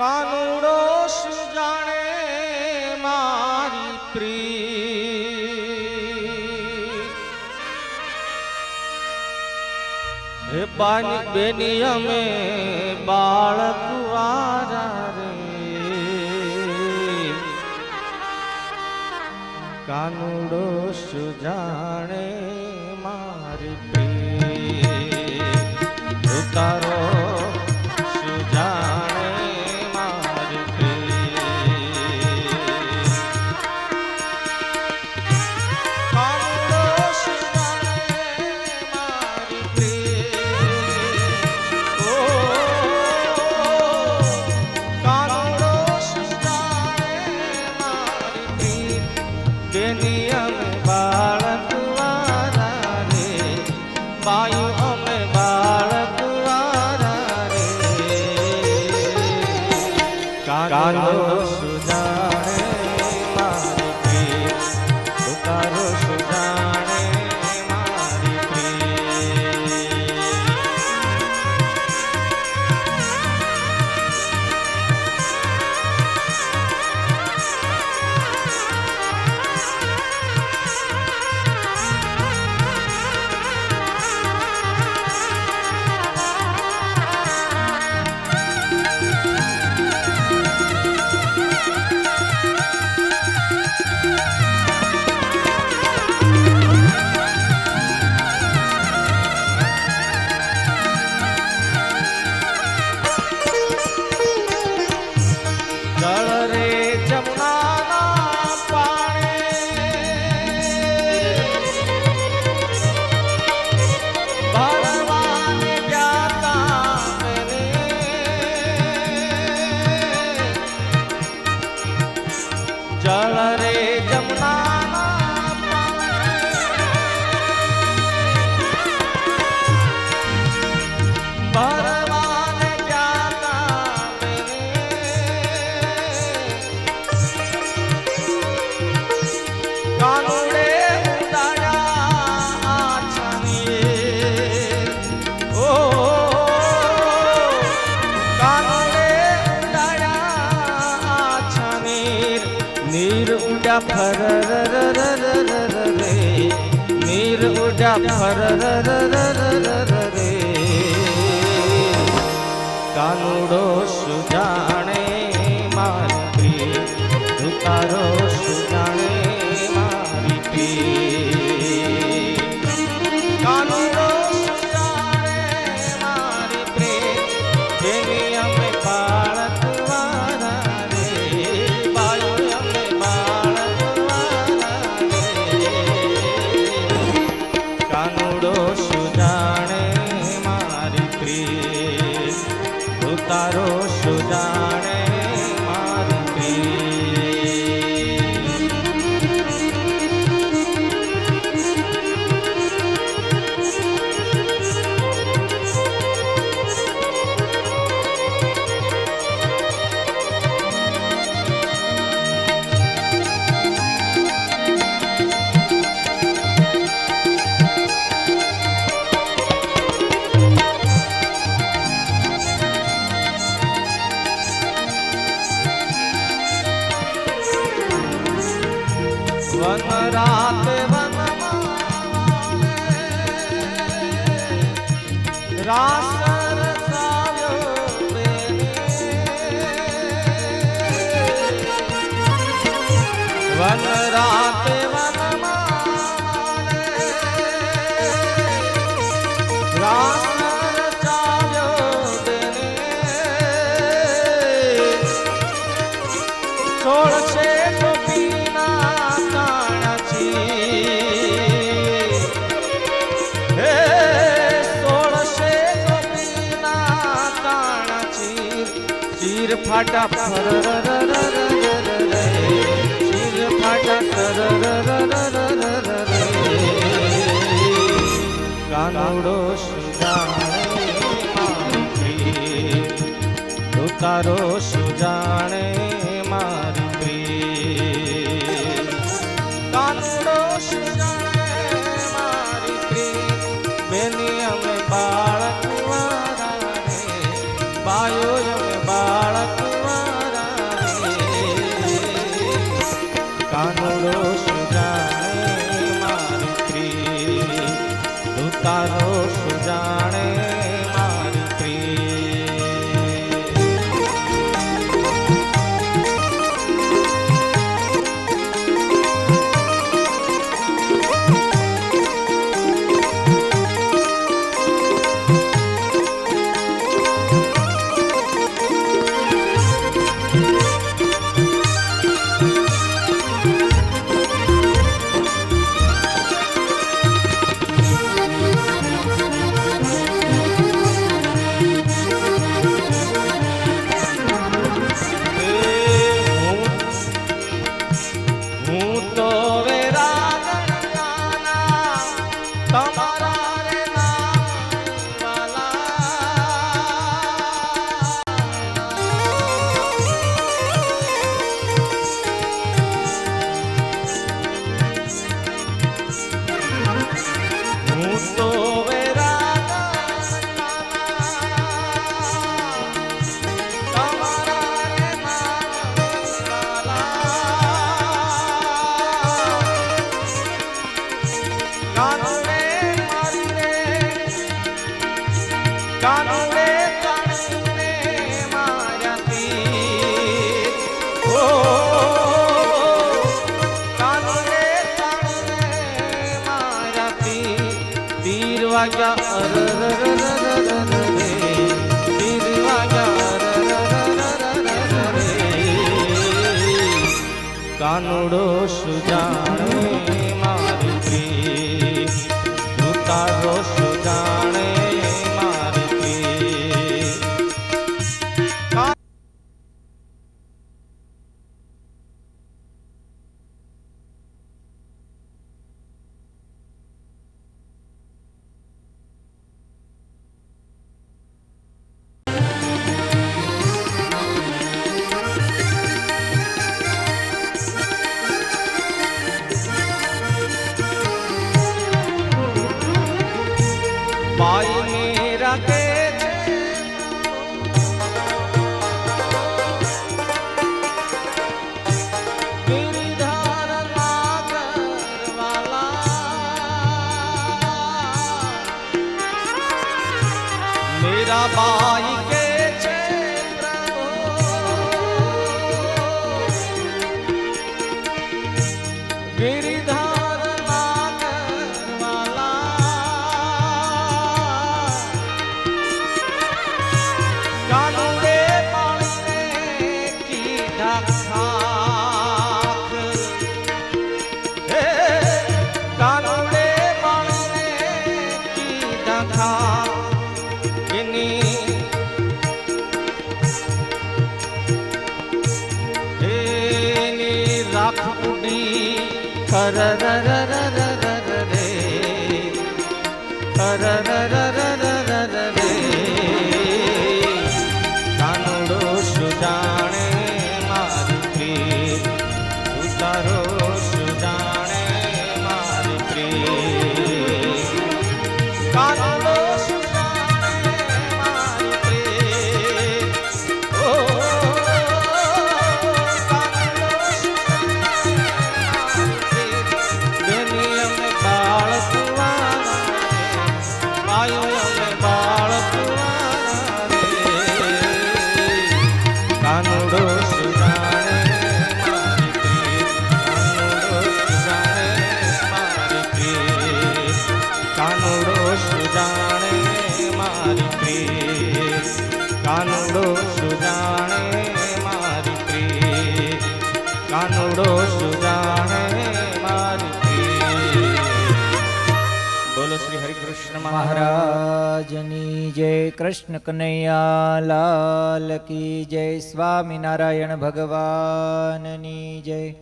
કાનુડો સુજાણે મારી પ્રીત હે બાની બેની અમે બાળક વારા રે કાનુડો સુજાણે મારી પ્રીત ઉતારો કાનુડો સુજાણે મારી પ્રીત ઉતારો સુજાણે મારી નીર ઉડ્યા ફર રે કાનુડો સુજાણે મારી પ્રીત ઉતારો સુજાણે મારી પ્રીત કાનુડો સુજાણે મારી પ્રીત જેની અમે બાળક વારા રે બાયો અમે કાનુડો સુજાણે મારી પ્રીત ઉતારો સુજાણે મારી વન રાત વનમાં રાસ રચાવ્યો વન રાત વનમાં રાસ રચાવ્યો છોડશે ચીર ફાટા ચીર ફાટા કાનુડો સુજાણે મારી પ્રીત ઉતારો સુજાણે મારી પ્રીત કાનુડો સુજાણે મારી પ્રીત બેની અમે બાળક વારા રે બાયો અમે બાળક વાગ્યા તીર વાગ્યા કાનુડો સુજાણે મારી પ્રી તું તારો સુજાણે મારી પ્રી भाई मेरा के गिरधार नागर वाला मेरा भाई के गिरधार कानुड़े पाने की ढाक कानुड़े पाने की ढाक राख उड़ी कर रे कानुड़ो सुजाणे मारी प्री તું તારો સુજાણે મારી પ્રી કાનુડો સુજાણે મારી પ્રી ઓ કાનુડો સુજાણે બેની અમે બાળ કુંવારા આયો અમે બાળ કાનુડો સુજાણે મારી પ્રી કાનુડો સુજાણે મારી પ્રી કાનુડો સુજાણે મારી પ્રી કાનુડો સુજાણે મારી પ્રી બોલો શ્રી હરિકૃષ્ણ મહારાજની જય કૃષ્ણ કનૈયા લાલ કી જય સ્વામિનારાયણ ભગવાનની જય।